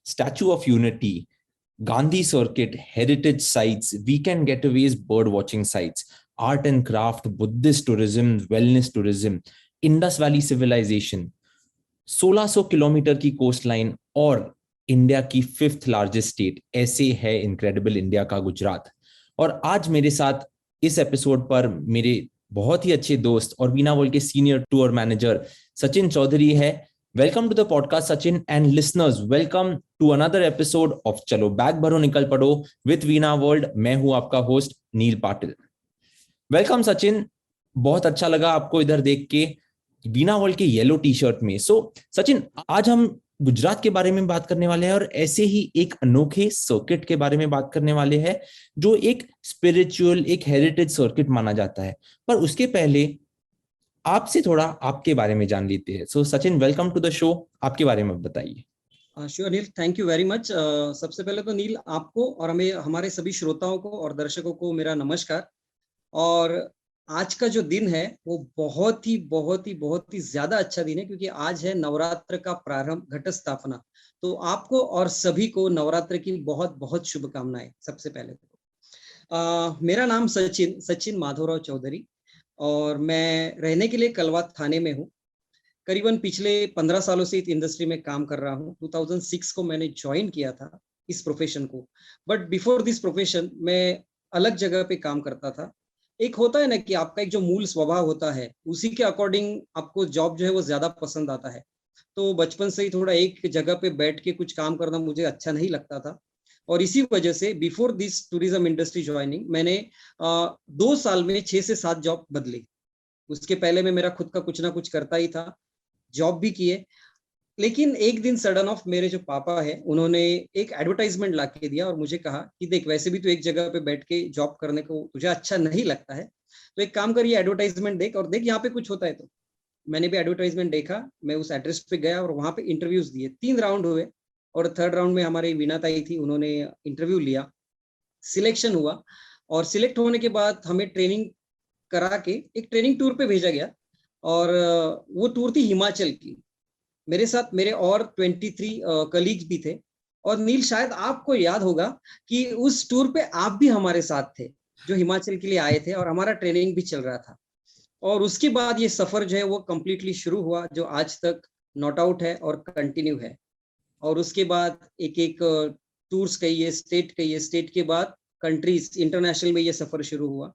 Statue of Unity, Gandhi Circuit, heritage sites, weekend getaways, bird watching sites, art and craft, Buddhist tourism, wellness tourism, Indus Valley civilization, 1600 kilometre की coast line और India की 5th largest state, ऐसे है incredible India का गुजरात। और आज मेरे साथ इस एपिसोड पर मेरे बहुत ही अच्छे दोस्त और वीना वर्ल्ड के senior tour manager Sachin Chaudhary है। Welcome to the podcast Sachin, and listeners welcome to another episode of चलो बैग भरो निकल पड़ो विद वीना वर्ल्ड। मैं हूं आपका होस्ट नील पाटिल। वेलकम सचिन, बहुत अच्छा लगा आपको इधर देख के वीना वर्ल्ड के येलो टी शर्ट में। सचिन, आज हम गुजरात के बारे में बात करने वाले हैं और ऐसे ही एक अनोखे सर्किट के बारे में बात करने वाले हैं जो एक स्पिरिचुअल, एक हेरिटेज सर्किट माना जाता है। पर उसके पहले आपसे थोड़ा आपके बारे में जान लेते हैं। Sachin, welcome to the show, आपके बारे में बताइए। Sure Neel, thank you very much. सबसे पहले तो नील, आपको और हमारे सभी श्रोताओं को और दर्शकों को मेरा नमस्कार। और आज का जो दिन है वो बहुत ही ज्यादा अच्छा दिन है, क्योंकि आज है नवरात्र का प्रारंभ, घट स्थापना। तो आपको और सभी को नवरात्र की बहुत बहुत शुभकामनाएं। सबसे पहले तो मेरा नाम सचिन माधवराव चौधरी, और मैं रहने के लिए कलवात थाने में हूँ। करीबन पिछले 15 सालों से इस इंडस्ट्री में काम कर रहा हूँ। 2006 को मैंने ज्वाइन किया था इस प्रोफेशन को, बट बिफोर दिस प्रोफेशन मैं अलग जगह पे काम करता था। एक होता है ना कि आपका एक जो मूल स्वभाव होता है उसी के अकॉर्डिंग आपको जॉब जो है वो ज्यादा पसंद आता है। तो बचपन से ही थोड़ा एक जगह पे बैठ के कुछ काम करना मुझे अच्छा नहीं लगता था, और इसी वजह से before this tourism industry joining मैंने 2 साल में 6 से 7 जॉब बदली। उसके पहले मैं मेरा खुद का कुछ ना कुछ करता ही था, जॉब भी किए। लेकिन एक दिन सडन ऑफ मेरे जो पापा है उन्होंने एक एडवर्टाइजमेंट ला के दिया और मुझे कहा कि देख, वैसे भी तो एक जगह पे बैठ के जॉब करने को तुझे अच्छा नहीं लगता है, तो एक काम कर, ये एडवर्टाइजमेंट देख और देख यहाँ पे कुछ होता है। तो मैंने भी एडवर्टाइजमेंट देखा, मैं उस एड्रेस पे गया और वहां पे इंटरव्यूज दिए। 3 राउंड हुए और थर्ड राउंड में हमारी वीना ताई थी, उन्होंने इंटरव्यू लिया, सिलेक्शन हुआ। और सिलेक्ट होने के बाद हमें ट्रेनिंग करा के एक ट्रेनिंग टूर पे भेजा गया, और वो टूर थी हिमाचल की। मेरे साथ मेरे और 23 कलीग्स भी थे। और नील, शायद आपको याद होगा कि उस टूर पे आप भी हमारे साथ थे, जो हिमाचल के लिए आए थे, और हमारा ट्रेनिंग भी चल रहा था। और उसके बाद ये सफर जो है वो कंप्लीटली शुरू हुआ, जो आज तक नॉट आउट है और कंटिन्यू है। और उसके बाद एक एक टूर्स कहिए, स्टेट के बाद कंट्रीज, इंटरनेशनल में ये सफर शुरू हुआ।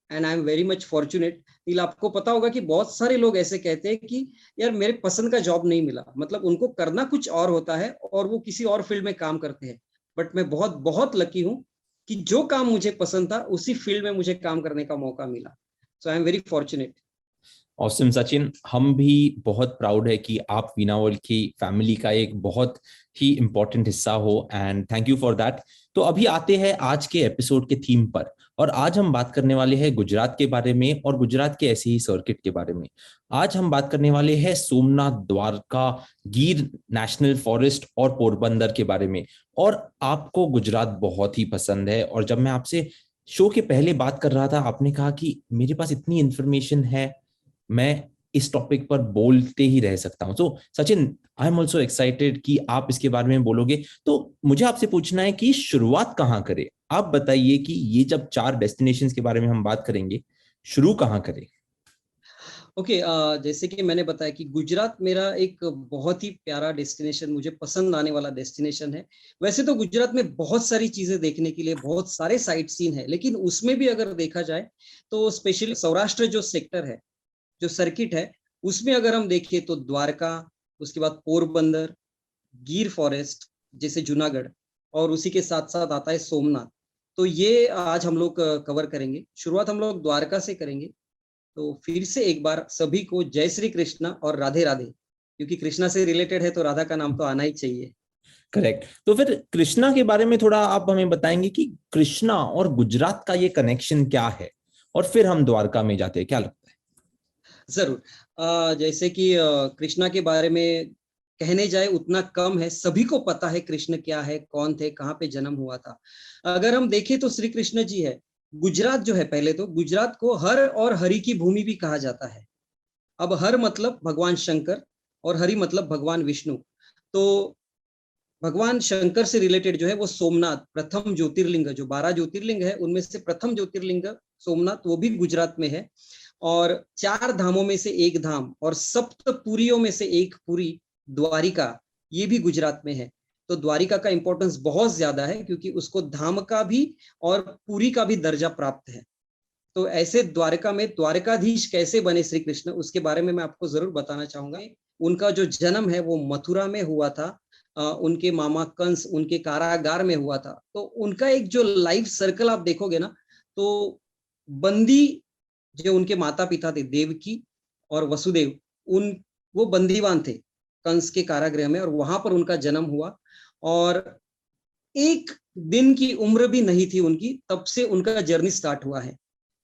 And I am very much fortunate. Neel, आपको पता होगा कि बहुत सारे लोग ऐसे कहते हैं कि यार मेरे पसंद का जॉब नहीं मिला, मतलब उनको करना कुछ और होता है और वो किसी और फील्ड में काम करते हैं। बट मैं बहुत बहुत लकी हूँ कि जो काम मुझे पसंद था उसी फील्ड में मुझे काम करने का मौका मिला। So I am very fortunate. Awesome Sachin, हम भी बहुत प्राउड है कि आप वीना वर्ल्ड की फैमिली का एक बहुत ही इंपॉर्टेंट हिस्सा हो, and thank you for that. तो अभी आते हैं आज के एपिसोड के थीम पर, और आज हम बात करने वाले हैं गुजरात के बारे में और गुजरात के ऐसे ही सर्किट के बारे में। आज हम बात करने वाले हैं सोमनाथ, द्वारका, गिर नेशनल फॉरेस्ट और पोरबंदर के बारे में। और आपको गुजरात बहुत ही पसंद है, और जब मैं आपसे शो के पहले बात कर रहा था आपने कहा कि मेरे पास इतनी इंफॉर्मेशन है, मैं इस टॉपिक पर बोलते ही रह सकता हूं। तो Sachin, I am also excited कि आप इसके बारे में बोलोगे। तो मुझे आपसे पूछना है कि शुरुआत कहाँ करें। आप बताइए कि ये जब 4 डेस्टिनेशंस के बारे में हम बात करेंगे, शुरू कहाँ करें। ओके, जैसे कि मैंने बताया कि गुजरात मेरा एक बहुत ही प्यारा डेस्टिनेशन, मुझे पसंद आने वाला डेस्टिनेशन है। वैसे तो गुजरात में बहुत सारी चीजें देखने के लिए, बहुत सारे साइट सीन है, लेकिन उसमें भी अगर देखा जाए तो स्पेशली सौराष्ट्र जो सेक्टर है, जो सर्किट है, उसमें अगर हम देखें तो द्वारका, उसके बाद पोरबंदर, गिर फॉरेस्ट जैसे जूनागढ़, और उसी के साथ साथ आता है सोमनाथ। तो ये आज हम लोग कवर करेंगे। शुरुआत हम लोग द्वारका से करेंगे। तो फिर से एक बार सभी को जय श्री कृष्णा और राधे राधे, क्योंकि कृष्णा से रिलेटेड है तो राधा का नाम तो आना ही चाहिए। करेक्ट। तो फिर कृष्णा के बारे में थोड़ा आप हमें बताएंगे कि कृष्णा और गुजरात का ये कनेक्शन क्या है, और फिर हम द्वारका में जाते हैं, क्या लगता है। जरूर। जैसे कि कृष्णा के बारे में कहने जाए उतना कम है। सभी को पता है कृष्ण क्या है, कौन थे, कहाँ पे जन्म हुआ था। अगर हम देखें तो श्री कृष्ण जी है। गुजरात जो है, पहले तो गुजरात को हर और हरि की भूमि भी कहा जाता है। अब हर मतलब भगवान शंकर और हरि मतलब भगवान विष्णु। तो भगवान शंकर से रिलेटेड जो है वो सोमनाथ, प्रथम ज्योतिर्लिंग, जो 12 ज्योतिर्लिंग है उनमें से प्रथम ज्योतिर्लिंग सोमनाथ, वो भी गुजरात में है। और 4 धामों में से एक धाम और सप्तपुरियों में से एक पुरी द्वारिका, ये भी गुजरात में है। तो द्वारिका का इंपॉर्टेंस बहुत ज्यादा है क्योंकि उसको धाम का भी और पुरी का भी दर्जा प्राप्त है। तो ऐसे द्वारका में द्वारकाधीश कैसे बने श्री कृष्ण, उसके बारे में मैं आपको जरूर बताना चाहूंगा। उनका जो जन्म है वो मथुरा में हुआ था। उनके मामा कंस उनके कारागार में हुआ था। तो उनका एक जो लाइफ सर्कल आप देखोगे ना, तो बंदी जो उनके माता पिता थे देवकी और वसुदेव, उन वो बंदीवान थे कंस के कारागृह में, और वहां पर उनका जन्म हुआ। और एक दिन की उम्र भी नहीं थी उनकी, तब से उनका जर्नी स्टार्ट हुआ है।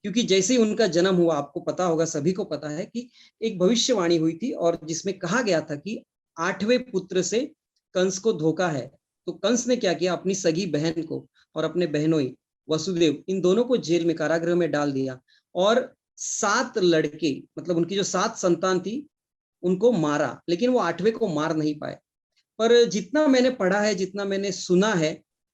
क्योंकि जैसे ही उनका जन्म हुआ, आपको पता होगा, सभी को पता है कि एक भविष्यवाणी हुई थी और जिसमें कहा गया था कि 8वें पुत्र से कंस को धोखा है। तो कंस ने क्या किया, अपनी सगी बहन को और अपने बहनोई वसुदेव, इन दोनों को जेल में, कारागृह में डाल दिया। और 7 लड़के, मतलब उनकी जो 7 संतान थी, उनको मारा, लेकिन वो 8वें को मार नहीं पाए। पर जितना मैंने पढ़ा है, जितना मैंने सुना है,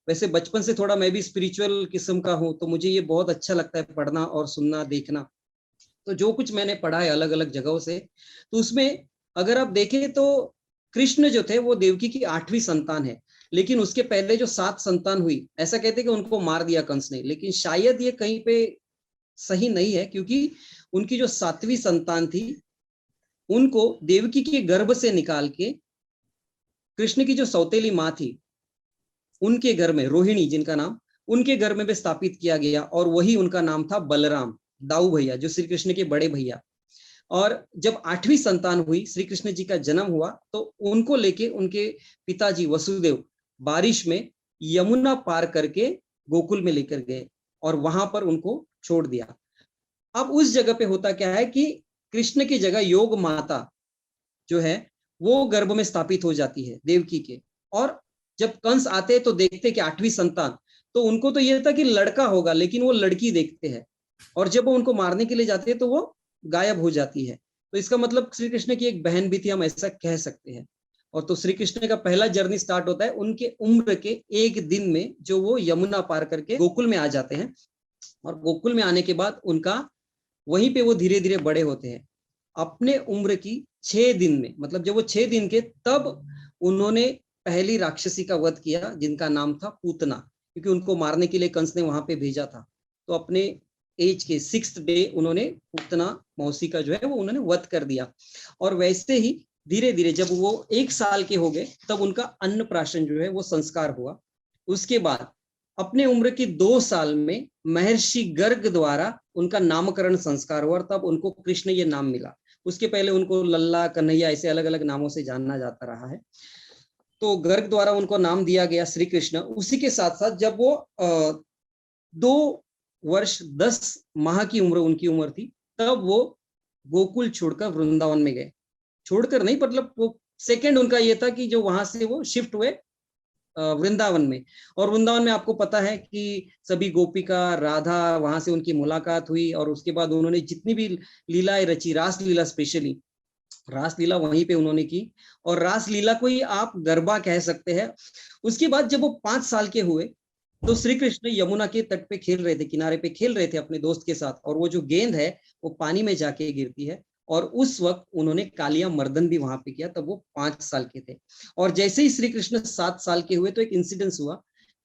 वैसे बचपन से थोड़ा मैं भी स्पिरिचुअल किस्म का हूँ, तो मुझे ये बहुत अच्छा लगता है पढ़ना और सुनना, देखना। तो जो कुछ मैंने पढ़ा है अलग अलग जगहों से, तो उसमें अगर आप देखें तो कृष्ण जो थे वो देवकी की 8वीं संतान है। लेकिन उसके पहले जो 7 संतान हुई, ऐसा कहते कि उनको मार दिया कंस ने, लेकिन शायद ये कहीं पे सही नहीं है। क्योंकि उनकी जो 7वीं संतान थी, उनको देवकी के गर्भ से निकाल के कृष्ण की जो सौतेली माँ थी, उनके घर में, रोहिणी जिनका नाम, उनके घर में भी स्थापित किया गया, और वही उनका नाम था बलराम, दाऊ भैया, जो श्री कृष्ण के बड़े भैया। और जब 8वीं संतान हुई, श्री कृष्ण जी का जन्म हुआ, तो उनको लेके उनके पिताजी वसुदेव बारिश में यमुना पार करके गोकुल में लेकर गए और वहां पर उनको छोड़ दिया। अब उस जगह पे होता क्या है कि कृष्ण की जगह योग माता जो है वो गर्भ में स्थापित हो जाती है देवकी के। और जब कंस आते हैं तो देखते कि 8वीं संतान, तो उनको तो ये था कि लड़का होगा, लेकिन वो लड़की देखते हैं। और जब वो उनको मारने के लिए जाते हैं तो वो गायब हो जाती है। तो इसका मतलब श्री कृष्ण की एक बहन भी थी, हम ऐसा कह सकते हैं। और तो श्री कृष्ण का पहला जर्नी स्टार्ट होता है उनके उम्र के एक दिन में, जो वो यमुना पार करके गोकुल में आ जाते हैं। और गोकुल में आने के बाद उनका वहीं पे वो धीरे धीरे बड़े होते हैं। अपने उम्र की 6 दिन में, मतलब जब वो 6 दिन के, तब उन्होंने पहली राक्षसी का वध किया जिनका नाम था पूतना, क्योंकि उनको मारने के लिए कंस ने वहां पे भेजा था। तो अपने एज के 6th डे उन्होंने पूतना मौसी का जो है वो उन्होंने वध कर दिया। और वैसे ही धीरे धीरे जब वो 1 साल के हो गए, तब उनका अन्नप्राशन जो है वो संस्कार हुआ। उसके बाद अपने उम्र की 2 साल में महर्षि गर्ग द्वारा उनका नामकरण संस्कार हुआ, और तब उनको कृष्ण ये नाम मिला। उसके पहले उनको लल्ला, कन्हैया, ऐसे अलग अलग नामों से जाना जाता रहा है। तो गर्ग द्वारा उनको नाम दिया गया श्री कृष्ण। उसी के साथ साथ जब वो 2 वर्ष 10 माह की उम्र उनकी उम्र थी, तब वो गोकुल छोड़कर वृंदावन में गए। छोड़कर नहीं, मतलब वो सेकंड उनका ये था कि जो वहां से वो शिफ्ट हुए वृंदावन में। और वृंदावन में आपको पता है कि सभी गोपिका, राधा, वहां से उनकी मुलाकात हुई। और उसके बाद उन्होंने जितनी भी लीलाएं रची, रास लीला स्पेशली, रास लीला वहीं पे उन्होंने की। और रास लीला को ही आप गरबा कह सकते हैं। उसके बाद जब वो 5 साल के हुए, तो श्री कृष्ण यमुना के तट पे खेल रहे थे, किनारे पे खेल रहे थे अपने दोस्त के साथ, और वो जो गेंद है वो पानी में जाके गिरती है। और उस वक्त उन्होंने कालिया मर्दन भी वहां पे किया, तब वो 5 साल के थे। और जैसे ही श्री कृष्ण 7 साल के हुए, तो एक इंसिडेंस हुआ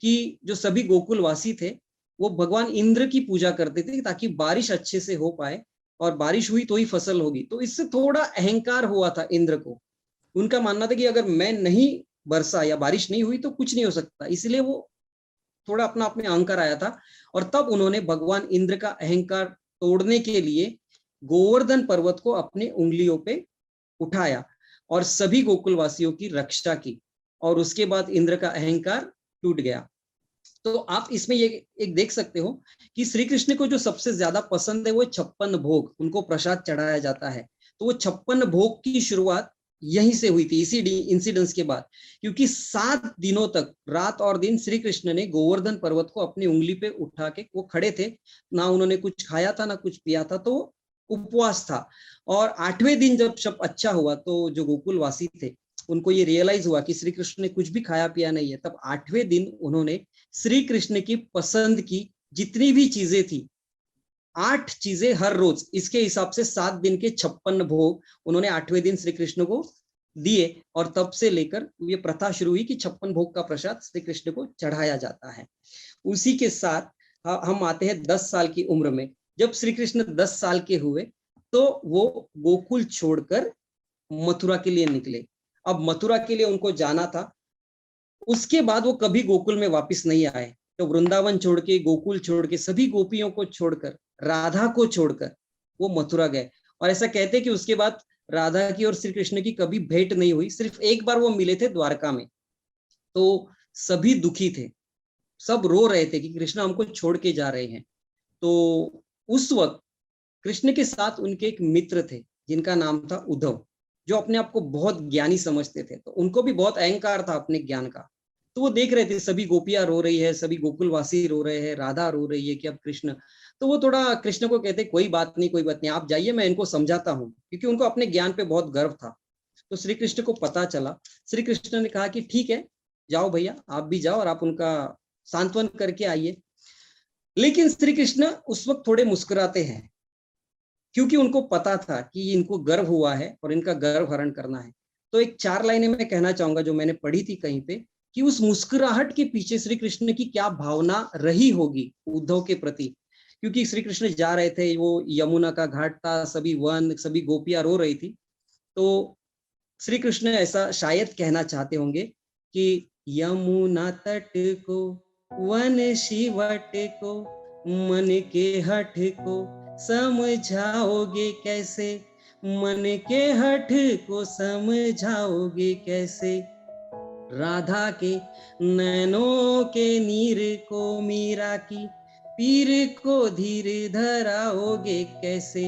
कि जो सभी गोकुलवासी थे वो भगवान इंद्र की पूजा करते थे ताकि बारिश अच्छे से हो पाए, और बारिश हुई तो ही फसल होगी। तो इससे थोड़ा अहंकार हुआ था इंद्र को। उनका मानना था कि अगर मैं नहीं बरसा या बारिश नहीं हुई तो कुछ नहीं हो सकता, इसलिए वो थोड़ा अपना अपने अहंकार आया था। और तब उन्होंने भगवान इंद्र का अहंकार तोड़ने के लिए गोवर्धन पर्वत को अपने उंगलियों पे उठाया और सभी गोकुलवासियों की रक्षा की। और उसके बाद इंद्र का अहंकार टूट गया। तो आप इसमें ये एक देख सकते हो कि श्री कृष्ण को जो सबसे ज्यादा पसंद है वो 56 भोग, उनको प्रसाद चढ़ाया जाता है। तो वो 56 भोग की शुरुआत यहीं से हुई थी, इसी इंसिडेंस के बाद। क्योंकि 7 दिनों तक रात और दिन श्री कृष्ण ने गोवर्धन पर्वत को अपनी उंगली पे उठा के वो खड़े थे, ना उन्होंने कुछ खाया था ना कुछ पिया था, तो उपवास था। और 8वें दिन जब सब अच्छा हुआ, तो जो गोकुलवासी थे उनको ये रियलाइज हुआ कि श्री कृष्ण ने कुछ भी खाया पिया नहीं है, तब 8वें दिन उन्होंने श्री कृष्ण की पसंद की जितनी भी चीजें थी, 8 चीजें हर रोज, इसके हिसाब से 7 दिन के 56 भोग उन्होंने 8वें दिन श्री कृष्ण को दिए। और तब से लेकर ये प्रथा शुरू हुई कि 56 भोग का प्रसाद श्री कृष्ण को चढ़ाया जाता है। उसी के साथ हम आते हैं 10 साल की उम्र में। जब श्री कृष्ण 10 साल के हुए तो वो गोकुल छोड़कर मथुरा के लिए निकले। अब मथुरा के लिए उनको जाना था, उसके बाद वो कभी गोकुल में वापस नहीं आए। तो वृंदावन छोड़ के, गोकुल छोड़ के, सभी गोपियों को छोड़कर, राधा को छोड़कर वो मथुरा गए। और ऐसा कहते हैं कि उसके बाद राधा की और श्री कृष्ण की कभी भेंट नहीं हुई, सिर्फ एक बार वो मिले थे द्वारका में। तो सभी दुखी थे, सब रो रहे थे कि कृष्ण हमको छोड़ के जा रहे हैं। तो उस वक्त कृष्ण के साथ उनके एक मित्र थे जिनका नाम था उद्धव, जो अपने आप को बहुत ज्ञानी समझते थे। तो उनको भी बहुत अहंकार था अपने ज्ञान का। तो वो देख रहे थे सभी गोपियां रो रही है, सभी गोकुलवासी रो रहे हैं, राधा रो रही है कि अब कृष्ण। तो वो थोड़ा कृष्ण को कहते कोई बात नहीं, कोई बात नहीं, आप जाइए, मैं इनको समझाता हूँ, क्योंकि उनको अपने ज्ञान पे बहुत गर्व था। तो श्री कृष्ण को पता चला, श्री कृष्ण ने कहा कि ठीक है, जाओ भैया, आप भी जाओ और आप उनका सांत्वन करके आइए। लेकिन श्री कृष्ण उस वक्त थोड़े मुस्कुराते हैं, क्योंकि उनको पता था कि इनको गर्व हुआ है और इनका गर्व हरण करना है। तो एक 4 लाइनें मैं कहना चाहूंगा जो मैंने पढ़ी थी कहीं पे, कि उस मुस्कुराहट के पीछे श्री कृष्ण की क्या भावना रही होगी उद्धव के प्रति। क्योंकि श्री कृष्ण जा रहे थे, वो यमुना का घाट था, सभी वन, सभी गोपियां रो रही थी। तो श्री कृष्ण ऐसा शायद कहना चाहते होंगे कि यमुना तट को, वन शिवट को, मन के हठ को समझाओगे कैसे, मन के हठ को समझाओगे कैसे, राधा के नैनों के नीर को, मीरा की पीर को धीर धराओगे कैसे,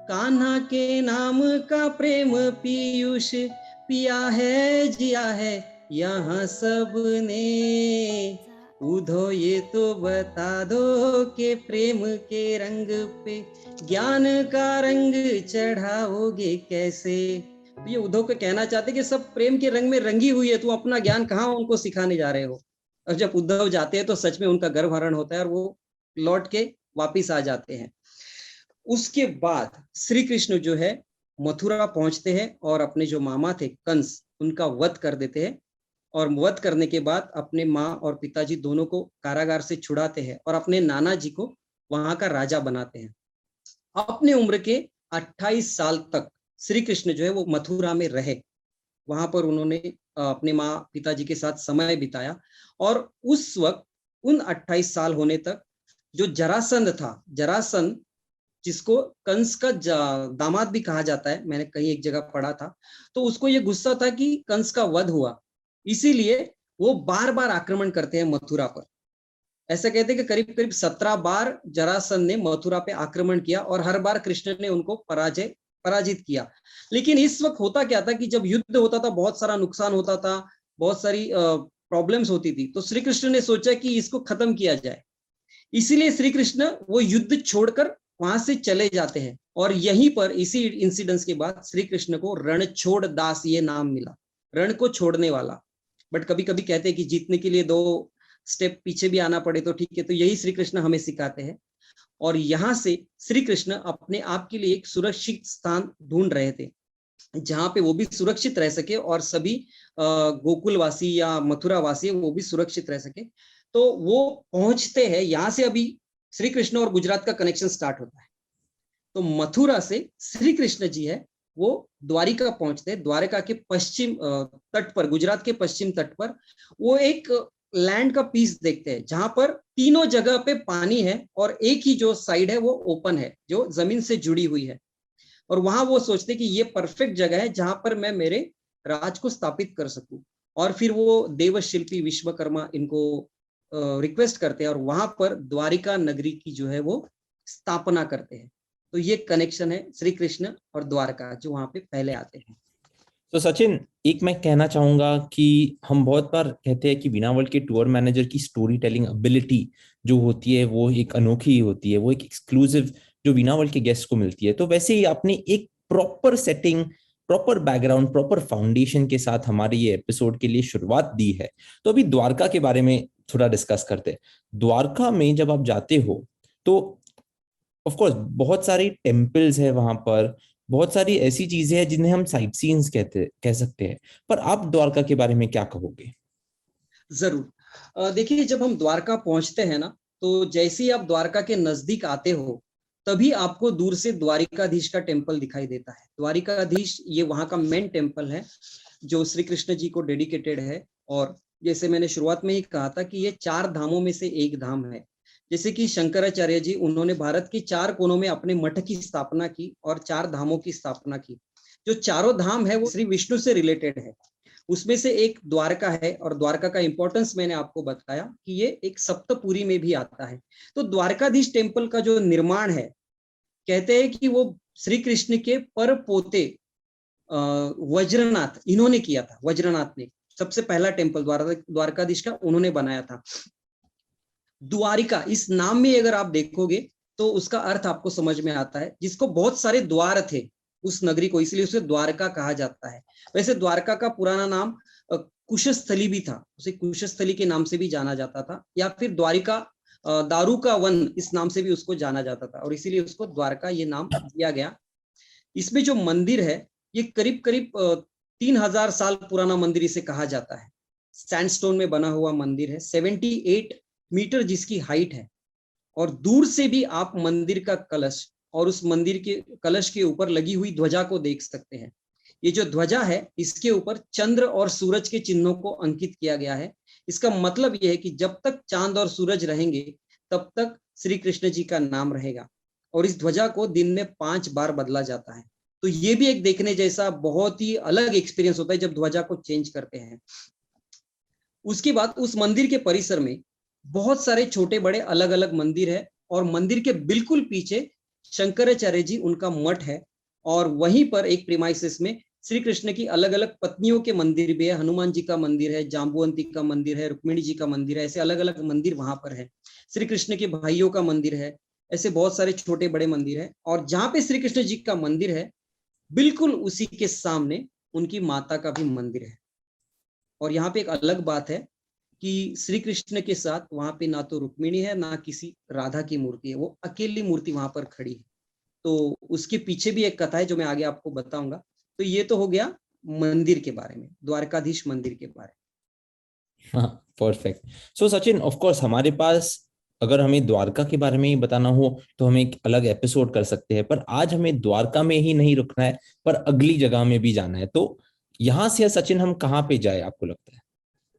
कान्हा के नाम का प्रेम पीयूष पिया है, जिया है यहाँ सबने, उधो ये तो बता दो कि प्रेम के रंग पे ज्ञान का रंग चढ़ाओगे कैसे। तो ये उद्धव को कहना चाहते कि सब प्रेम के रंग में रंगी हुई है, तू अपना ज्ञान कहाँ उनको सिखाने जा रहे हो। और जब उद्धव जाते हैं तो सच में उनका गर्भहरण होता है और वो लौट के वापिस आ जाते हैं। उसके बाद श्री कृष्ण जो है मथुरा पहुंचते हैं और अपने जो मामा थे कंस, उनका वध कर देते हैं। और वध करने के बाद अपने माँ और पिताजी दोनों को कारागार से छुड़ाते हैं और अपने नाना जी को वहां का राजा बनाते हैं। अपने उम्र के 28 साल तक श्री कृष्ण जो है वो मथुरा में रहे। वहां पर उन्होंने अपने माँ पिताजी के साथ समय बिताया। और उस वक्त उन 28 साल होने तक जो जरासंध था, जरासंध जिसको कंस का दामाद भी कहा जाता है, मैंने कहीं एक जगह पढ़ा था, तो उसको ये गुस्सा था कि कंस का वध हुआ, इसीलिए वो बार बार आक्रमण करते हैं मथुरा पर। ऐसा कहते हैं कि करीब करीब 17 बार जरासंध ने मथुरा पे आक्रमण किया और हर बार कृष्ण ने उनको पराजित किया। लेकिन इस वक्त होता क्या था कि जब युद्ध होता था, बहुत सारा नुकसान होता था, बहुत सारी प्रॉब्लम्स होती थी। तो श्री कृष्ण ने सोचा कि इसको खत्म किया जाए, इसीलिए श्री कृष्ण वो युद्ध छोड़कर वहां से चले जाते हैं। और यहीं पर इसी इंसिडेंस के बाद श्री कृष्ण को रणछोड़ दास ये नाम मिला, रण को छोड़ने वाला। बट कभी कभी कहते हैं कि जीतने के लिए 2 स्टेप पीछे भी आना पड़े तो ठीक है। तो यही श्री कृष्ण हमें सिखाते हैं। और यहाँ से श्री कृष्ण अपने आप के लिए एक सुरक्षित स्थान ढूंढ रहे थे, जहां पे वो भी सुरक्षित रह सके और सभी गोकुलवासी या मथुरावासी वो भी सुरक्षित रह सके। तो वो पहुंचते हैं, यहाँ से अभी श्री कृष्ण और गुजरात का कनेक्शन स्टार्ट होता है। तो मथुरा से श्री कृष्ण जी है वो द्वारिका पहुंचते हैं। द्वारिका के पश्चिम तट पर, गुजरात के पश्चिम तट पर वो एक लैंड का पीस देखते हैं, जहां पर तीनों जगह पे पानी है और एक ही जो साइड है वो ओपन है, जो जमीन से जुड़ी हुई है। और वहां वो सोचते कि ये परफेक्ट जगह है जहां पर मैं मेरे राज को स्थापित कर सकूं। और फिर वो देवशिल्पी विश्वकर्मा इनको रिक्वेस्ट करते हैं और वहां पर द्वारिका नगरी की जो है वो स्थापना करते हैं। तो ये कनेक्शन है श्री कृष्ण और द्वारका, जो वहां पे पहले आते हैं। तो सचिन, एक मैं कहना चाहूंगा कि हम बहुत बार कहते हैं कि वीणा वर्ल्ड के टूर मैनेजर की स्टोरी टेलिंग एबिलिटी जो होती है वो एक अनोखी होती है, वो एक एक्सक्लूसिव जो वीणा वर्ल्ड के गेस्ट को मिलती है। तो वैसे ही आपने एक proper setting proper background, proper foundation के साथ हमारे ये एपिसोड के लिए शुरुआत दी है। तो अभी द्वारका के बारे में थोड़ा डिस्कस करते हैं। द्वारका में जब आप जाते हो तो ऑफ कोर्स बहुत सारी टेम्पल्स है वहां पर, बहुत सारी ऐसी चीजें हैं जिन्हें हम साइट सीइंग्स कह सकते हैं, पर आप द्वारका के बारे में क्या कहोगे? जरूर। देखिए, जब हम द्वारका पहुंचते हैं ना, तो जैसे ही आप द्वारका के नजदीक आते हो, तभी आपको दूर से द्वारिकाधीश का टेम्पल दिखाई देता है। द्वारिकाधीश ये वहां का मेन टेम्पल है जो श्री कृष्ण जी को डेडिकेटेड है। और जैसे मैंने शुरुआत में ही कहा था कि ये 4 धामों में से एक धाम है। जैसे कि शंकराचार्य जी, उन्होंने भारत के 4 कोनों में अपने मठ की स्थापना की और 4 धामों की स्थापना की। जो चारों धाम है वो श्री विष्णु से रिलेटेड है। उसमें से एक द्वारका है, और द्वारका का इंपॉर्टेंस मैंने आपको बताया कि ये एक सप्तपुरी में भी आता है। तो द्वारकाधीश टेम्पल का जो निर्माण है, कहते हैं कि वो श्री कृष्ण के पर पोते वज्रनाथ, इन्होंने किया था। वज्रनाथ ने सबसे पहला टेम्पल द्वारकाधीश का उन्होंने बनाया था। द्वारिका इस नाम में अगर आप देखोगे तो उसका अर्थ आपको समझ में आता है, जिसको बहुत सारे द्वार थे उस नगरी को, इसलिए उसे द्वारका कहा जाता है। वैसे द्वारका का पुराना नाम कुशस्थली भी था, उसे कुशस्थली के नाम से भी जाना जाता था, या फिर द्वारिका दारू का वन इस नाम से भी उसको जाना जाता था, और इसीलिए उसको द्वारका ये नाम दिया गया। इसमें जो मंदिर है ये करीब करीब 3000 साल पुराना मंदिर इसे कहा जाता है। सैंडस्टोन में बना हुआ मंदिर है, 78 मीटर जिसकी हाइट है। और दूर से भी आप मंदिर का कलश और उस मंदिर के कलश के ऊपर लगी हुई ध्वजा को देख सकते हैं। ये जो ध्वजा है, इसके ऊपर चंद्र और सूरज के चिन्हों को अंकित किया गया है। इसका मतलब यह है कि जब तक चांद और सूरज रहेंगे तब तक श्री कृष्ण जी का नाम रहेगा। और इस ध्वजा को दिन में 5 बार बदला जाता है। तो ये भी एक देखने जैसा बहुत ही अलग एक्सपीरियंस होता है जब ध्वजा को चेंज करते हैं। उसके बाद उस मंदिर के परिसर में बहुत सारे छोटे बड़े अलग अलग मंदिर है, और मंदिर के बिल्कुल पीछे शंकराचार्य जी उनका मठ है। और वहीं पर एक प्रीमाइसेस में श्री कृष्ण की अलग अलग पत्नियों के मंदिर भी है। हनुमान जी का मंदिर है, जाम्बुवंती का मंदिर है, रुक्मिणी जी का मंदिर है, ऐसे अलग अलग मंदिर वहां पर है। श्री कृष्ण के भाइयों का मंदिर है, ऐसे बहुत सारे छोटे बड़े मंदिर है। और जहां पे श्री कृष्ण जी का मंदिर है, बिल्कुल उसी के सामने उनकी माता का भी मंदिर है। और यहाँ पे एक अलग बात है कि श्री कृष्ण के साथ वहां पे ना तो रुक्मिणी है, ना किसी राधा की मूर्ति है, वो अकेली मूर्ति वहां पर खड़ी है। तो उसके पीछे भी एक कथा है जो मैं आगे आपको बताऊंगा। तो ये तो हो गया मंदिर के बारे में, द्वारकाधीश मंदिर के बारे में। हाँ, perfect. So Sachin, of course हमारे पास अगर हमें द्वारका के बारे में ही बताना हो तो हम एक अलग एपिसोड कर सकते हैं, पर आज हमें द्वारका में ही नहीं रुकना है, पर अगली जगह में भी जाना है। तो यहाँ से सचिन हम कहाँ पे जाए आपको लगता है?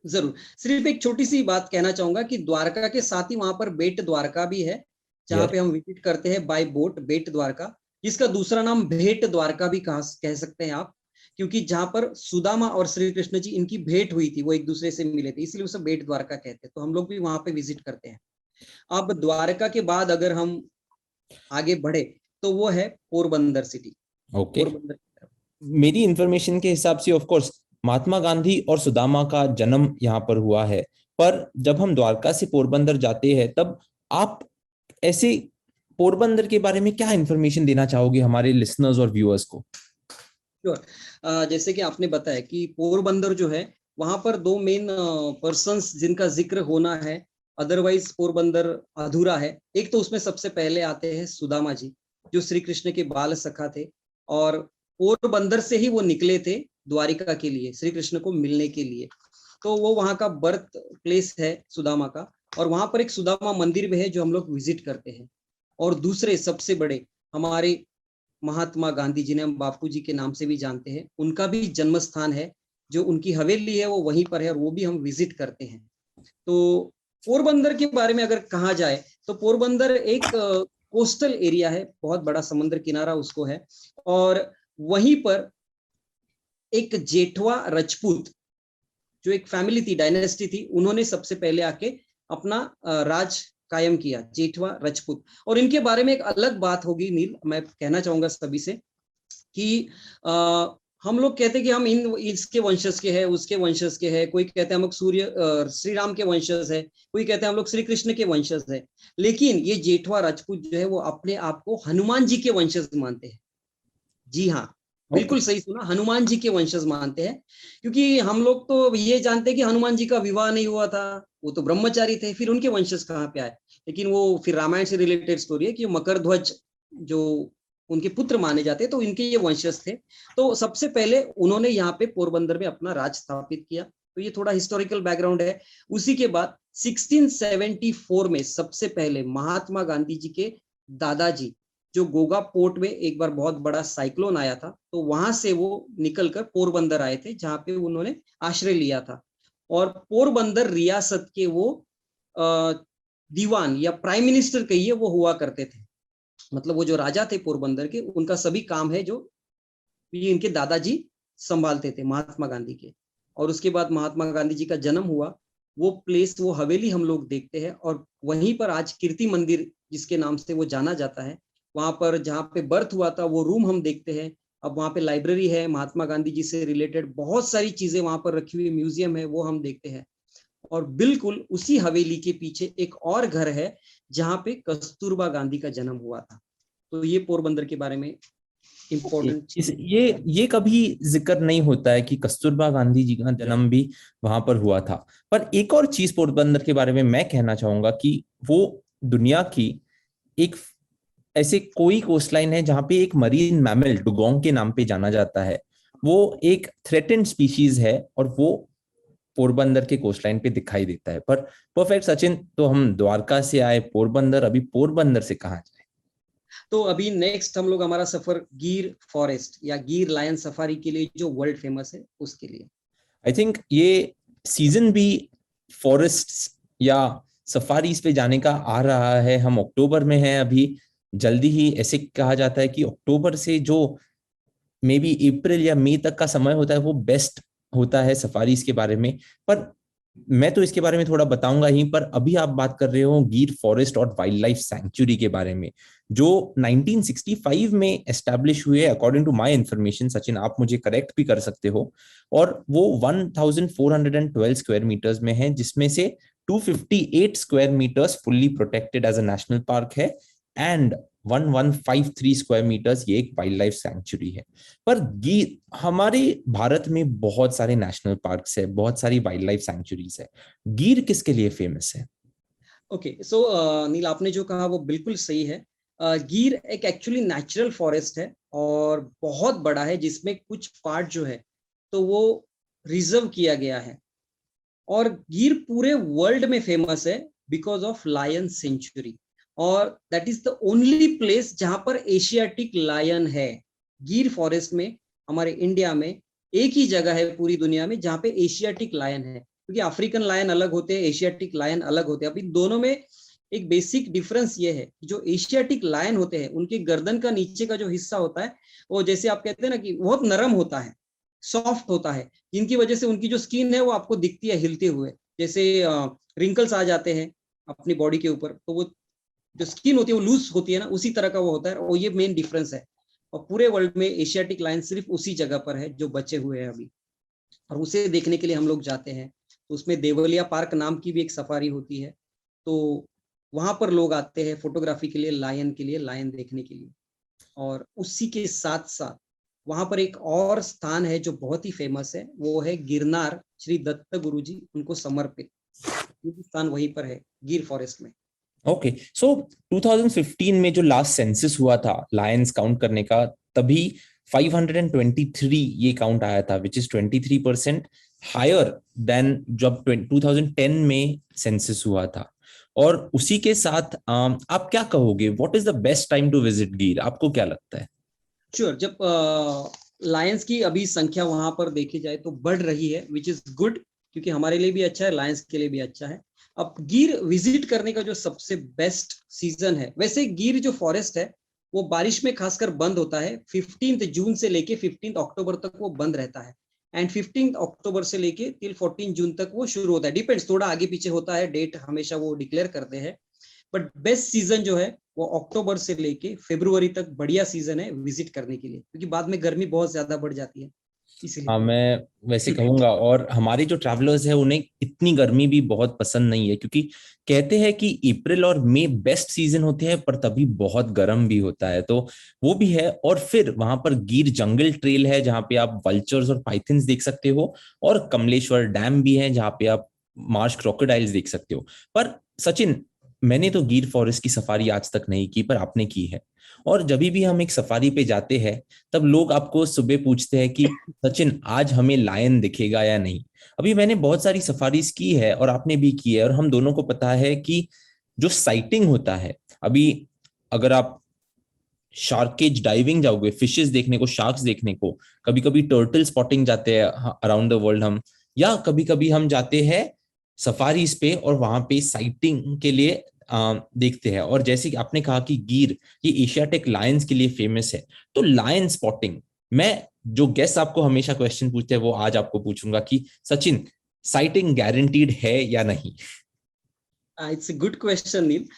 जरूर। सिर्फ एक छोटी सी बात कहना चाहूंगा कि द्वारका के साथ ही वहां पर बेट द्वारका भी है, जहां पे हम विजिट करते हैं बाय बोट, बेट द्वारका, जिसका दूसरा नाम भेंट द्वारका भी कह सकते हैं आप, क्योंकि जहां पर सुदामा और श्री कृष्ण जी इनकी भेंट हुई थी, वो एक दूसरे से मिले थे, इसलिए उसे बेट द्वारका कहते हैं। तो हम लोग भी वहां पे विजिट करते हैं। अब द्वारका के बाद अगर हम आगे बढ़े तो वो है पोरबंदर सिटी। ओके। पोरबंदर की तरफ। मेरी इंफॉर्मेशन के हिसाब से ऑफ कोर्स महात्मा गांधी और सुदामा का जन्म यहाँ पर हुआ है, पर जब हम द्वारका से पोरबंदर जाते हैं तब आप ऐसे पोरबंदर के बारे में क्या इंफॉर्मेशन देना चाहोगे हमारे लिसनर्स और व्यूअर्स को? श्योर। जैसे कि आपने बताया कि पोरबंदर जो है, वहां पर 2 मेन पर्संस जिनका जिक्र होना है, अदरवाइज पोरबंदर अधूरा है। एक तो उसमें सबसे पहले आते हैं सुदामा जी, जो श्री कृष्ण के बाल सखा थे, और पोरबंदर से ही वो निकले थे द्वारिका के लिए, श्री कृष्ण को मिलने के लिए। तो वो वहां का बर्थ प्लेस है सुदामा का, और वहां पर एक सुदामा मंदिर भी है जो हम लोग विजिट करते हैं। और दूसरे सबसे बड़े हमारे महात्मा गांधी, जिन्हें हम बापू जी के नाम से भी जानते हैं, उनका भी जन्म स्थान है, जो उनकी हवेली है वो वहीं पर है, और वो भी हम विजिट करते हैं। तो पोरबंदर के बारे में अगर कहा जाए तो पोरबंदर एक कोस्टल एरिया है, बहुत बड़ा समुद्र किनारा उसको है। और वहीं पर एक जेठवा राजपूत, जो एक फैमिली थी, डायनेस्टी थी, उन्होंने सबसे पहले आके अपना राज कायम किया, जेठवा राजपूत। और इनके बारे में एक अलग बात होगी नील, मैं कहना चाहूंगा सभी से कि हम लोग कहते हैं कि हम इसके वंशज के हैं, उसके वंशज के हैं, कोई कहते हैं हम लोग श्री राम के वंशज है, कोई कहते हैं हम लोग श्री कृष्ण के वंशज है। लेकिन ये जेठवा राजपूत जो है वो अपने आप को हनुमान जी के वंशज मानते हैं। जी हाँ, बिल्कुल सही सुना, हनुमान जी के वंशज मानते हैं, क्योंकि हम लोग तो ये जानते हैं कि हनुमान जी का विवाह नहीं हुआ था, वो तो ब्रह्मचारी थे, फिर उनके वंशज कहाँ पे आए। लेकिन वो फिर रामायण से रिलेटेड स्टोरी है कि मकर ध्वज जो उनके पुत्र माने जाते हैं, तो इनके ये वंशज थे। तो सबसे पहले उन्होंने यहाँ पे पोरबंदर में अपना राज स्थापित किया, तो ये थोड़ा हिस्टोरिकल बैकग्राउंड है। उसी के बाद 1674 में सबसे पहले महात्मा गांधी जी के दादाजी, जो गोगा पोर्ट में एक बार बहुत बड़ा साइक्लोन आया था, तो वहां से वो निकलकर पोरबंदर आए थे, जहां पे उन्होंने आश्रय लिया था। और पोरबंदर रियासत के वो दीवान या प्राइम मिनिस्टर कहिए वो हुआ करते थे। मतलब वो जो राजा थे पोरबंदर के, उनका सभी काम है जो ये इनके दादाजी संभालते थे, महात्मा गांधी के। और उसके बाद महात्मा गांधी जी का जन्म हुआ, वो प्लेस, वो हवेली हम लोग देखते हैं, और वहीं पर आज कीर्ति मंदिर जिसके नाम से वो जाना जाता है, वहां पर जहाँ पे बर्थ हुआ था वो रूम हम देखते हैं। अब वहां पे लाइब्रेरी है, महात्मा गांधी जी से रिलेटेड बहुत सारी चीजें वहां पर रखी हुई, म्यूजियम है, वो हम देखते हैं। और बिल्कुल उसी हवेली के पीछे एक और घर है जहाँ पे कस्तूरबा गांधी का जन्म हुआ था। तो ये पोरबंदर के बारे में इम्पोर्टेंट चीज। ये कभी जिक्र नहीं होता है कि कस्तूरबा गांधी जी का जन्म भी वहां पर हुआ था। पर एक और चीज पोरबंदर के बारे में मैं कहना चाहूंगा कि वो दुनिया की एक ऐसे कोई कोस्टलाइन है जहां पे एक मरीन मैमल डुगोंग के नाम पे जाना जाता है। वो एक थ्रेटेंड स्पीशीज है और वो पोरबंदर के कोस्टलाइन पे दिखाई देता है। पर परफेक्ट सचिन, तो हम द्वारका से आए पोरबंदर, अभी पोरबंदर से कहाँ जाए? तो अभी नेक्स्ट हम लोग हमारा सफर गिर फॉरेस्ट या गिर लायन सफारी के लिए, जो वर्ल्ड फेमस है, उसके लिए। आई थिंक ये सीजन भी फॉरेस्ट या सफारीज पे जाने का आ रहा है। हम अक्टूबर में हैं अभी, जल्दी ही ऐसे कहा जाता है कि अक्टूबर से जो मे बी अप्रैल या मई तक का समय होता है वो बेस्ट होता है सफारीज के बारे में। पर मैं तो इसके बारे में थोड़ा बताऊंगा ही, पर अभी आप बात कर रहे हो गिर फॉरेस्ट और वाइल्ड लाइफ सैंक्चुरी के बारे में, जो 1965 में एस्टैब्लिश हुए according to my information. Sachin, आप मुझे करेक्ट भी कर सकते हो। और वो 1412 स्क्वायर मीटर्स में है, जिसमें से 258 square metres fully protected as a national park है, एंड 1153 स्क्वायर मीटर्स ये एक वाइल्ड लाइफ सैंक्चुरी है। पर गिर, हमारे भारत में बहुत सारे नेशनल पार्क्स है, बहुत सारी वाइल्ड लाइफ सैंक्चुरीज है, गिर किसके लिए फेमस है? ओके, सो नील, आपने जो कहा वो बिल्कुल सही है। गिर एक एक्चुअली नेचुरल फॉरेस्ट है और बहुत बड़ा है, जिसमें कुछ पार्ट जो है तो वो रिजर्व किया गया है। और गिर पूरे वर्ल्ड में फेमस है बिकॉज ऑफ लायन सेंचुरी, और that is the only place जहां पर एशियाटिक लायन है। गिर फॉरेस्ट में, हमारे इंडिया में एक ही जगह है पूरी दुनिया में जहां पे एशियाटिक लायन है, क्योंकि अफ्रीकन लायन अलग होते हैं, एशियाटिक लायन अलग होते हैं। अभी दोनों में एक बेसिक डिफरेंस ये है कि जो एशियाटिक लायन होते हैं उनके गर्दन का नीचे का जो हिस्सा होता है, वो जैसे आप कहते हैं ना कि बहुत नरम होता है, सॉफ्ट होता है, जिनकी वजह से उनकी जो स्किन है वो आपको दिखती है हिलते हुए, जैसे रिंकल्स आ जाते हैं अपनी बॉडी के ऊपर, तो वो जो स्किन होती है वो लूज होती है ना, उसी तरह का वो होता है, और ये मेन डिफरेंस है। और पूरे वर्ल्ड में एशियाटिक लायन सिर्फ उसी जगह पर है जो बचे हुए हैं अभी, और उसे देखने के लिए हम लोग जाते हैं। तो उसमें देवलिया पार्क नाम की भी एक सफारी होती है, तो वहां पर लोग आते हैं फोटोग्राफी के लिए, लायन के लिए, लायन देखने के लिए। और उसी के साथ साथ वहां पर एक और स्थान है जो बहुत ही फेमस है, वो है गिरनार, श्री दत्त गुरु जी उनको समर्पित, ये भी स्थान वहीं पर है गिर फॉरेस्ट में। ओके, सो 2015 में जो लास्ट सेंसस हुआ था लायंस काउंट करने का, तभी 523 ये काउंट आया था, विच इज 23% हायर देन जब 2010 में सेंसस हुआ था। और उसी के साथ आप क्या कहोगे, what is the best time to visit Gir? आपको क्या लगता है? श्योर, जब लायंस की अभी संख्या वहां पर देखी जाए तो बढ़ रही है, विच इज गुड, क्योंकि हमारे लिए भी अच्छा है, लायंस के लिए भी अच्छा है। अब गिर विजिट करने का जो सबसे बेस्ट सीजन है, वैसे गिर जो फॉरेस्ट है वो बारिश में खासकर बंद होता है, 15 जून से लेके 15 अक्टूबर तक वो बंद रहता है, एंड 15 अक्टूबर से लेके टिल 14 जून तक वो शुरू होता है, डिपेंड्स, थोड़ा आगे पीछे होता है, डेट हमेशा वो डिक्लेयर करते हैं। बट बेस्ट सीजन जो है वो अक्टूबर से लेके फरवरी तक बढ़िया सीजन है विजिट करने के लिए, क्योंकि बाद में गर्मी बहुत ज्यादा बढ़ जाती है। इसीलिए। हाँ, मैं वैसे कहूंगा, और हमारे जो ट्रैवलर्स है उन्हें इतनी गर्मी भी बहुत पसंद नहीं है, क्योंकि कहते हैं कि अप्रैल और मई बेस्ट सीजन होते हैं, पर तभी बहुत गर्म भी होता है, तो वो भी है। और फिर वहां पर गिर जंगल ट्रेल है जहाँ पे आप वल्चर्स और पाइथन्स देख सकते हो, और कमलेश्वर डैम भी है जहाँ पे आप मार्श क्रोकोडाइल्स देख सकते हो। पर सचिन, मैंने तो गिर फॉरेस्ट की सफारी आज तक नहीं की, पर आपने की है। और जब भी हम एक सफारी पे जाते हैं, तब लोग आपको सुबह पूछते हैं कि सचिन आज हमें लायन दिखेगा या नहीं। अभी मैंने बहुत सारी सफारीज की है और आपने भी की है, और हम दोनों को पता है कि जो साइटिंग होता है, अभी अगर आप शार्केज डाइविंग जाओगे, फिशेस देखने को, शार्क्स देखने को, कभी कभी टर्टल स्पॉटिंग जाते हैं अराउंड द वर्ल्ड हम, या कभी कभी हम जाते हैं सफारीज पे और वहां पे साइटिंग के लिए देखते हैं। और जैसे कि आपने कहा कि गिर ये एशियाटिक लायंस के लिए फेमस है, तो लायन स्पॉटिंग, मैं जो गेस्ट आपको हमेशा क्वेश्चन पूछते हैं वो आज आपको पूछूंगा कि सचिन, साइटिंग गारंटीड है या नहीं? इट्स ए गुड क्वेश्चन नील।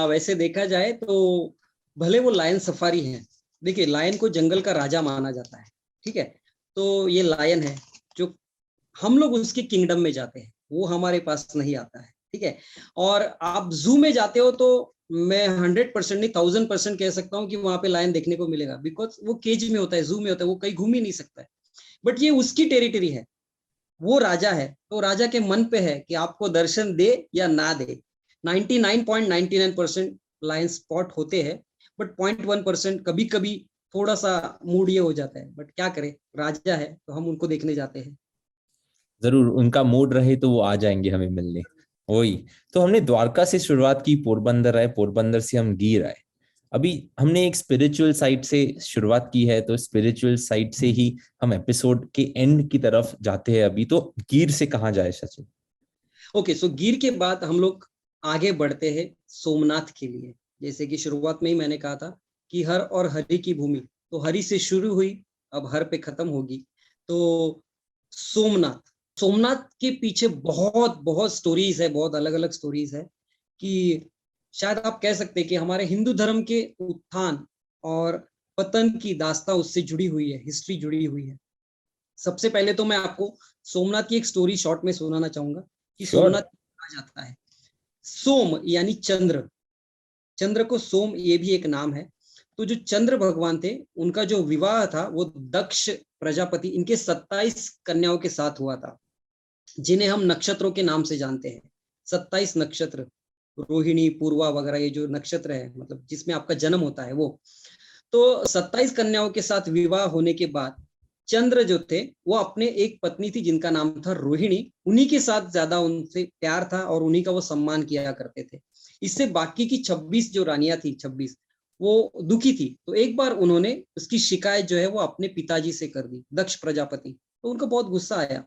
वैसे देखा जाए तो भले वो लायन सफारी है, देखिए लायन को जंगल का राजा माना जाता है, ठीक है। तो ये लायन है जो हम लोग उसके किंगडम में जाते हैं, वो हमारे पास नहीं आता है, ठीक है। और आप जू में जाते हो तो मैं 100% नहीं 1000% कह सकता हूँ कि वहां पे लायन देखने को मिलेगा, बिकॉज वो केज में होता है, जू में होता है, वो कहीं घूम ही नहीं सकता है। बट ये उसकी टेरिटरी है, वो राजा है, तो राजा के मन पे है कि आपको दर्शन दे या ना दे। 99.99% लाइन स्पॉट होते हैं, बट 0.1% कभी कभी थोड़ा सा मूड ये हो जाता है, बट क्या करें, राजा है तो हम उनको देखने जाते हैं। जरूर, उनका मूड रहे तो वो आ जाएंगे हमें मिलने। वही, तो हमने द्वारका से शुरुआत की, पोरबंदर आए, पोरबंदर से हम गिर आए। अभी हमने एक स्पिरिचुअल साइड से शुरुआत की है, तो स्पिरिचुअल साइड से ही हम एपिसोड के एंड की तरफ जाते हैं। अभी तो गिर से कहाँ जाए सचिन? ओके, सो गिर के बाद हम लोग आगे बढ़ते हैं सोमनाथ के लिए। जैसे कि शुरुआत में ही मैंने कहा था कि हर और हरि की भूमि, तो हरि से शुरू हुई, अब हर पे खत्म होगी। तो सोमनाथ, सोमनाथ के पीछे बहुत बहुत स्टोरीज है, बहुत अलग अलग स्टोरीज है, कि शायद आप कह सकते हैं कि हमारे हिंदू धर्म के उत्थान और पतन की दास्तां उससे जुड़ी हुई है, हिस्ट्री जुड़ी हुई है। सबसे पहले तो मैं आपको सोमनाथ की एक स्टोरी शॉर्ट में सुनाना चाहूंगा कि श्योर। सोमनाथ कहा जाता है। सोम यानी चंद्र, चंद्र को सोम ये भी एक नाम है। तो जो चंद्र भगवान थे, उनका जो विवाह था वो दक्ष प्रजापति, इनके 27 कन्याओं के साथ हुआ था, जिन्हें हम नक्षत्रों के नाम से जानते हैं। 27 नक्षत्र, रोहिणी, पूर्वा वगैरह, ये जो नक्षत्र है मतलब जिसमें आपका जन्म होता है वो। तो 27 कन्याओं के साथ विवाह होने के बाद चंद्र जो थे वो अपने एक पत्नी थी जिनका नाम था रोहिणी, उन्हीं के साथ ज्यादा उनसे प्यार था और उन्हीं का वो सम्मान किया करते थे। इससे बाकी की 26 जो रानियां थी, 26, वो दुखी थी। तो एक बार उन्होंने उसकी शिकायत जो है वो अपने पिताजी से कर दी, दक्ष प्रजापति। तो उनको बहुत गुस्सा आया,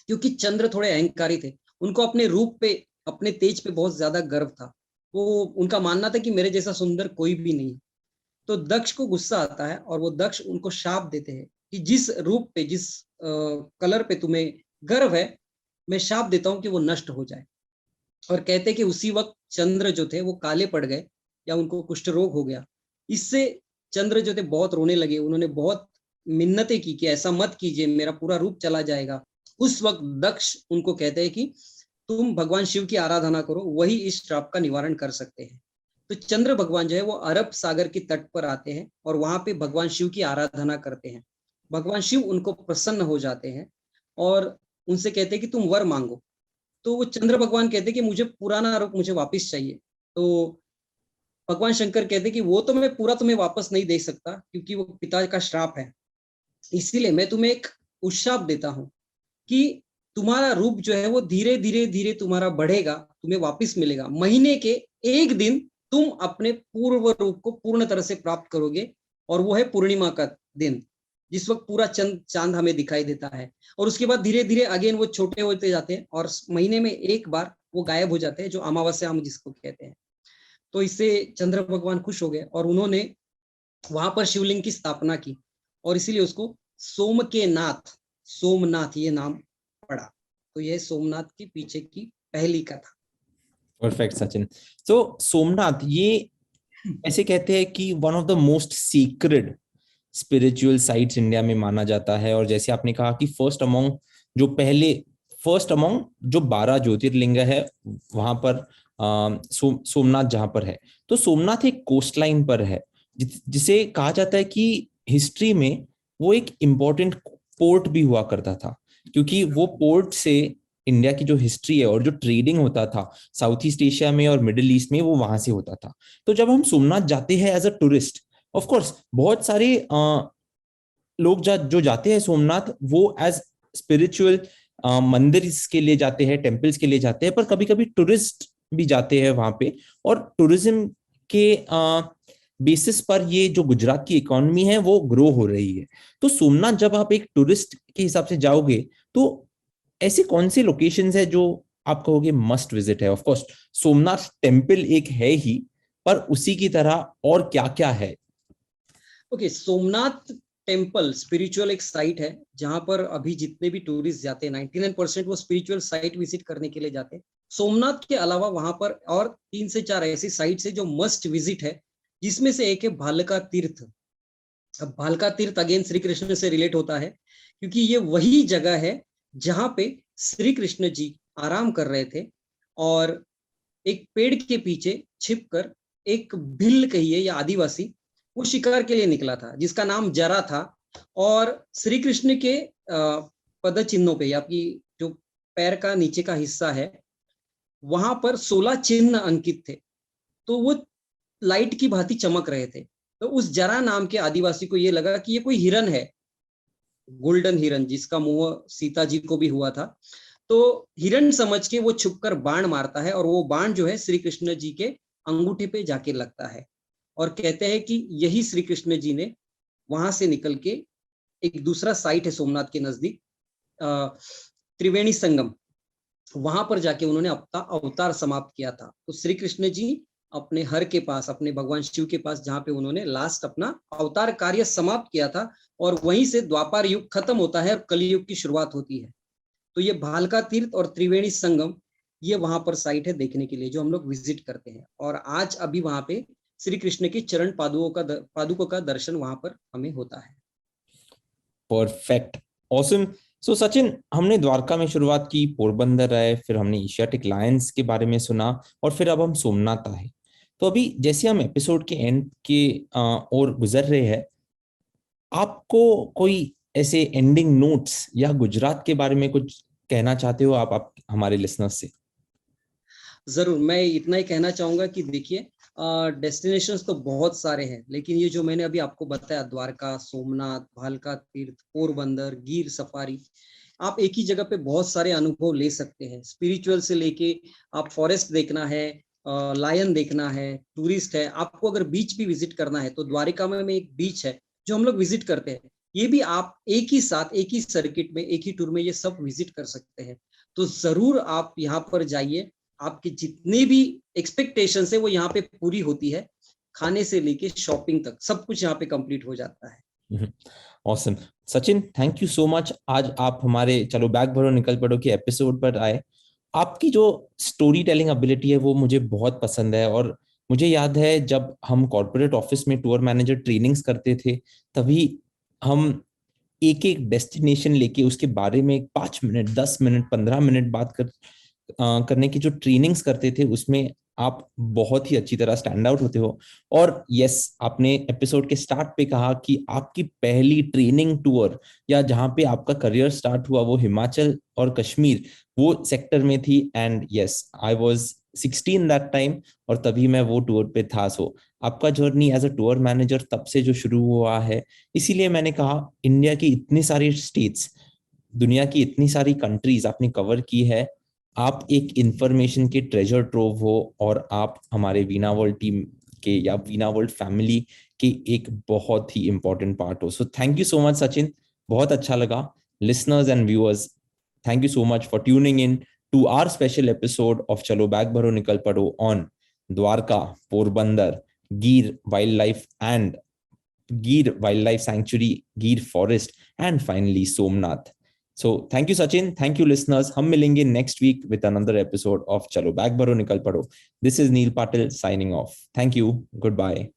क्योंकि चंद्र थोड़े अहंकारी थे, उनको अपने रूप पे, अपने तेज पे बहुत ज्यादा गर्व था। वो उनका मानना था कि मेरे जैसा सुंदर कोई भी नहीं। तो दक्ष को गुस्सा आता है और वो दक्ष उनको शाप देते हैं कि जिस रूप पे, जिस कलर पे तुम्हें गर्व है, मैं शाप देता हूं कि वो नष्ट हो जाए। और कहते कि उसी वक्त चंद्र जो थे वो काले पड़ गए, या उनको कुष्ठ रोग हो गया। इससे चंद्र जो थे बहुत रोने लगे, उन्होंने बहुत मिन्नतें की कि ऐसा मत कीजिए, मेरा पूरा रूप चला जाएगा। उस वक्त दक्ष उनको कहते हैं कि तुम भगवान शिव की आराधना करो, वही इस श्राप का निवारण कर सकते हैं। तो चंद्र भगवान जो है वो अरब सागर के तट पर आते हैं और वहां पे भगवान शिव की आराधना करते हैं। भगवान शिव उनको प्रसन्न हो जाते हैं और उनसे कहते हैं कि तुम वर मांगो। तो वो चंद्र भगवान कहते हैं कि मुझे पुराना रूप मुझे वापस चाहिए। तो भगवान शंकर कहते हैं कि वो तो मैं पूरा तुम्हें वापस नहीं दे सकता, क्योंकि वो पिता का श्राप है। इसीलिए मैं तुम्हें एक उशाप देता हूँ कि तुम्हारा रूप जो है वो धीरे धीरे धीरे तुम्हारा बढ़ेगा, तुम्हें वापस मिलेगा। महीने के एक दिन तुम अपने पूर्व रूप को पूर्ण तरह से प्राप्त करोगे, और वो है पूर्णिमा का दिन, जिस वक्त पूरा चंद चांद हमें दिखाई देता है। और उसके बाद धीरे धीरे अगेन वो छोटे होते जाते हैं और महीने में एक बार वो गायब हो जाते हैं, जो अमावस्या हम जिसको कहते हैं। तो इससे चंद्र भगवान खुश हो गए और उन्होंने वहां पर शिवलिंग की स्थापना की, और इसीलिए उसको सोम के नाथ, सोमनाथ ये नाम पड़ा। तो यह सोमनाथ के पीछे की पहली कथा। परफेक्ट सचिन। तो सोमनाथ ये ऐसे कहते हैं कि one of the most secret spiritual sites India में माना जाता है। और जैसे आपने कहा कि फर्स्ट अमोंग जो 12 ज्योतिर्लिंग है वहां पर सोमनाथ जहां पर है, तो सोमनाथ एक कोस्ट लाइन पर है, जिसे कहा जाता है कि हिस्ट्री में वो एक इम्पोर्टेंट पोर्ट भी हुआ करता था, क्योंकि वो पोर्ट से इंडिया की जो हिस्ट्री है और जो ट्रेडिंग होता था साउथ ईस्ट एशिया में और मिडिल ईस्ट में, वो वहां से होता था। तो जब हम सोमनाथ जाते हैं as a tourist, of course बहुत सारे लोग जो जाते हैं सोमनाथ, वो एज स्पिरिचुअल मंदिर के लिए जाते हैं, टेम्पल्स के लिए जाते हैं, पर कभी कभी टूरिस्ट भी जाते हैं वहां पे। और टूरिज्म के बेसिस पर ये जो गुजरात की इकोनॉमी है वो ग्रो हो रही है। तो सोमनाथ जब आप एक टूरिस्ट के हिसाब से जाओगे, तो ऐसी कौन सी लोकेशंस है जो आप कहोगे मस्ट विजिट है? ऑफ कोर्स सोमनाथ टेम्पल एक है ही, पर उसी की तरह और क्या क्या है? ओके, सोमनाथ टेम्पल स्पिरिचुअल एक साइट है जहां पर अभी जितने भी टूरिस्ट जाते हैं 99% वो स्पिरिचुअल साइट विजिट करने के लिए जाते हैं। सोमनाथ के अलावा वहां पर और 3 से 4 ऐसी साइट्स है जो मस्ट विजिट है, जिसमें से एक है भालका तीर्थ। अब भालका तीर्थ अगेन श्री कृष्ण से रिलेट होता है, क्योंकि ये वही जगह है जहां पे श्री कृष्ण जी आराम कर रहे थे और एक पेड़ के पीछे छिपकर एक भिल्ल कहिए या आदिवासी वो शिकार के लिए निकला था, जिसका नाम जरा था। और श्री कृष्ण के पद चिन्हों पे, आपकी जो पैर का नीचे का हिस्सा है, वहां पर 16 चिन्ह अंकित थे, तो वो लाइट की भांति चमक रहे थे। तो उस जरा नाम के आदिवासी को ये लगा कि ये कोई हिरन है, गोल्डन हिरन, जिसका मुंह सीता जी को भी हुआ था। तो हिरन समझ के वो छुपकर बाण मारता है और वो बाण जो है श्री कृष्ण जी के अंगूठे पे जाके लगता है। और कहते हैं कि यही श्री कृष्ण जी ने वहां से निकल के एक दूसरा साइट है सोमनाथ के नजदीक, त्रिवेणी संगम, वहां पर जाके उन्होंने अपना अवतार समाप्त किया था। तो श्री कृष्ण जी अपने हर के पास, अपने भगवान शिव के पास, जहां पे उन्होंने लास्ट अपना अवतार कार्य समाप्त किया था, और वहीं से द्वापर युग खत्म होता है और कलयुग की शुरुआत होती है। तो ये भालका तीर्थ और त्रिवेणी संगम, ये वहां पर साइट है देखने के लिए, जो हम लोग विजिट करते हैं। और आज अभी वहां पे श्री कृष्ण के चरण पादुकों का दर्शन वहां पर हमें होता है। Perfect, awesome. सो सचिन, हमने द्वारका में शुरुआत की, पोरबंदर आए, फिर हमने एशियाटिक लायंस के बारे में सुना, और फिर अब हम सोमनाथ आए। तो अभी जैसे हम एपिसोड के एंड के और गुजर रहे हैं, आपको कोई ऐसे एंडिंग नोट्स या गुजरात के बारे में कुछ कहना चाहते हो आप हमारे लिसनर्स से? जरूर, मैं इतना ही कहना चाहूंगा कि देखिए, डेस्टिनेशंस तो बहुत सारे हैं, लेकिन ये जो मैंने अभी आपको बताया, द्वारका, सोमनाथ, भालका तीर्थ, पोरबंदर, गिर सफारी, आप एक ही जगह पे बहुत सारे अनुभव ले सकते हैं। स्पिरिचुअल से लेके आप फॉरेस्ट देखना है, लायन देखना है, टूरिस्ट है, आपको अगर बीच भी विजिट करना है तो द्वारिका में एक बीच है जो हम लोग विजिट करते हैं। ये भी आप एक ही साथ, एक ही सर्किट में, एक ही टूर में ये सब विजिट कर सकते हैं। तो जरूर आप यहाँ पर जाइए, आपकी जितनी भी एक्सपेक्टेशंस है वो यहाँ पे पूरी होती है। खाने से लेके शॉपिंग तक सब कुछ यहाँ पे कंप्लीट हो जाता है। Awesome. Sachin, thank you so much. आज आप हमारे चलो बैग भरो निकल पड़ो के एपिसोड पर आए। आपकी जो स्टोरी टेलिंग एबिलिटी है वो मुझे बहुत पसंद है। और मुझे याद है जब हम कॉर्पोरेट ऑफिस में टूर मैनेजर ट्रेनिंग्स करते थे, तभी हम एक एक डेस्टिनेशन लेके उसके बारे में 5 मिनट, 10 मिनट, 15 मिनट बात करने की जो ट्रेनिंग्स करते थे, उसमें आप बहुत ही अच्छी तरह स्टैंड आउट होते हो। और यस, आपने एपिसोड के स्टार्ट पे कहा कि आपकी पहली ट्रेनिंग टूर या जहां पे आपका करियर स्टार्ट हुआ वो हिमाचल और कश्मीर वो सेक्टर में थी। And yes, I was 16 that time, और तभी मैं वो टूर पे था। सो आपका journey as a tour manager तब से जो शुरू हुआ है, इसीलिए मैंने कहा इंडिया की इतनी सारी स्टेट्स, दुनिया की इतनी सारी कंट्रीज आपने कवर की है। आप एक इंफॉर्मेशन के ट्रेजर ट्रोव हो, और आप हमारे वीणा वर्ल्ड टीम के या वीणा वर्ल्ड फैमिली के एक बहुत ही इंपॉर्टेंट पार्ट हो। So thank you so much Sachin, बहुत अच्छा लगा। Listeners and viewers, thank you so much for tuning in to our special episode of चलो बैग भरो निकल पड़ो on Dwarka, Porbandar, Gir wild life and Gir wild life sanctuary, Gir forest, and finally Somnath. So thank you Sachin, thank you listeners. हम मिलेंगे next week with another episode of चलो bag भरो निकल पड़ो. This is Neil Patil signing off. Thank you. Goodbye.